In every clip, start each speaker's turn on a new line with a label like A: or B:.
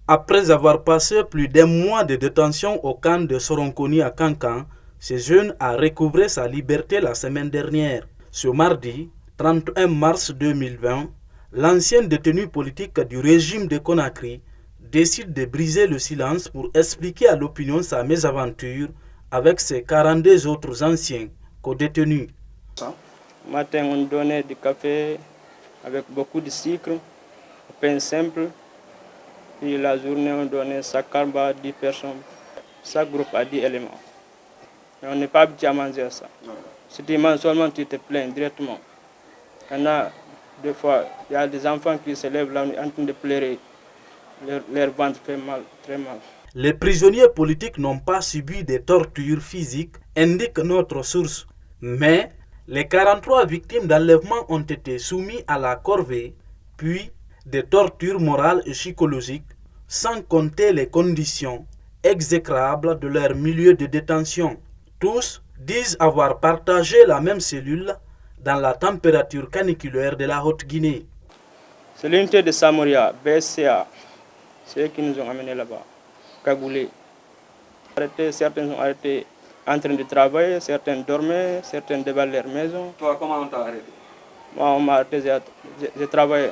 A: Après avoir passé plus d'un mois de détention au camp de Soronkoni à Kankan, ce jeune a recouvré sa liberté la semaine dernière. Ce mardi, 31 mars 2020, l'ancien détenu politique du régime de Conakry décide de briser le silence pour expliquer à l'opinion sa mésaventure avec ses 42 autres anciens co-détenus.
B: Matin, on donnait du café avec beaucoup de sucre, pain simple. Puis la journée, on donnait 5 carba à 10 personnes. Chaque groupe a 10 éléments. Et on n'est pas habitué à manger ça. Si tu manges seulement, tu te plains directement. Il y en a des fois, il y a des enfants qui se lèvent là en train de pleurer. Leur ventre fait mal, très mal.
A: Les prisonniers politiques n'ont pas subi des tortures physiques, indique notre source. Mais les 43 victimes d'enlèvement ont été soumises à la corvée, puis des tortures morales et psychologiques, sans compter les conditions exécrables de leur milieu de détention. Tous disent avoir partagé la même cellule dans la température caniculaire de la Haute-Guinée.
B: C'est l'unité de Samoria, BSCA, c'est eux qui nous ont amenés là-bas, cagoulés. Certains sont arrêtés en train de travailler, certains dormaient, certains devaient leur maison.
C: Toi, comment on t'a arrêté?
B: Moi, on m'a arrêté, j'ai travaillé.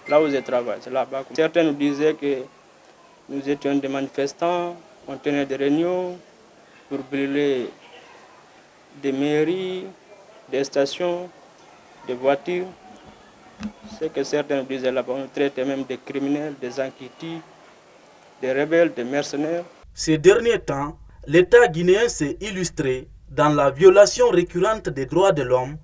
B: Là où je travaille, c'est là-bas. Certains nous disaient que nous étions des manifestants, on tenait des réunions pour brûler des mairies, des stations, des voitures. C'est que certains nous disaient là-bas, on traitait même des criminels, des enquêtés, des rebelles, des mercenaires.
A: Ces derniers temps, l'État guinéen s'est illustré dans la violation récurrente des droits de l'homme,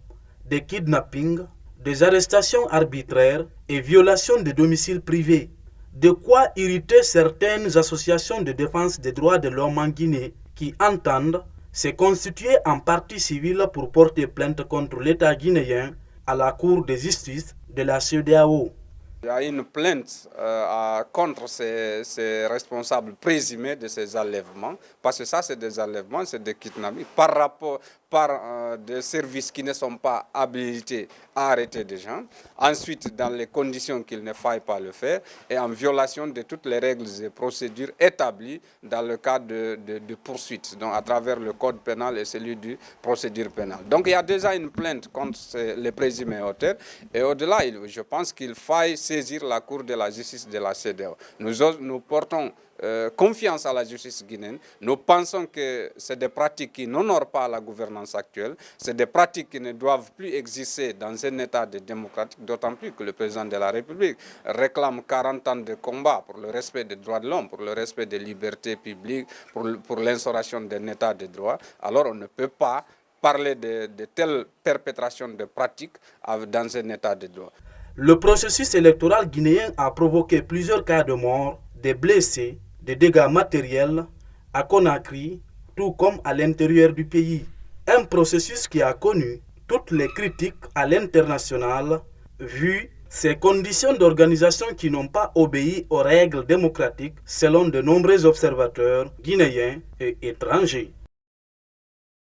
A: des kidnappings, des arrestations arbitraires et violations de domiciles privés. De quoi irriter certaines associations de défense des droits de l'homme en Guinée qui entendent se constituer en partie civile pour porter plainte contre l'État guinéen à la Cour de justice de la CEDEAO.
C: Il y a une plainte contre ces responsables présumés de ces enlèvements, parce que ça, c'est des enlèvements, c'est des kidnappings, par des services qui ne sont pas habilités à arrêter des gens. Ensuite, dans les conditions qu'il ne faille pas le faire, et en violation de toutes les règles et procédures établies dans le cadre de poursuites, donc à travers le code pénal et celui du procédure pénale. Donc il y a déjà une plainte contre les présumés auteurs, et au-delà, je pense qu'il faille saisir la Cour de la justice de la CEDEAO. Nous portons confiance à la justice guinéenne. Nous pensons que c'est des pratiques qui n'honorent pas la gouvernance actuelle. C'est des pratiques qui ne doivent plus exister dans un État démocratique, d'autant plus que le président de la République réclame 40 ans de combat pour le respect des droits de l'homme, pour le respect des libertés publiques, pour l'instauration d'un État de droit. Alors on ne peut pas parler de telles perpétrations de pratiques dans un État de droit.
A: Le processus électoral guinéen a provoqué plusieurs cas de mort, des blessés, des dégâts matériels à Conakry, tout comme à l'intérieur du pays. Un processus qui a connu toutes les critiques à l'international, vu ces conditions d'organisation qui n'ont pas obéi aux règles démocratiques selon de nombreux observateurs guinéens et étrangers.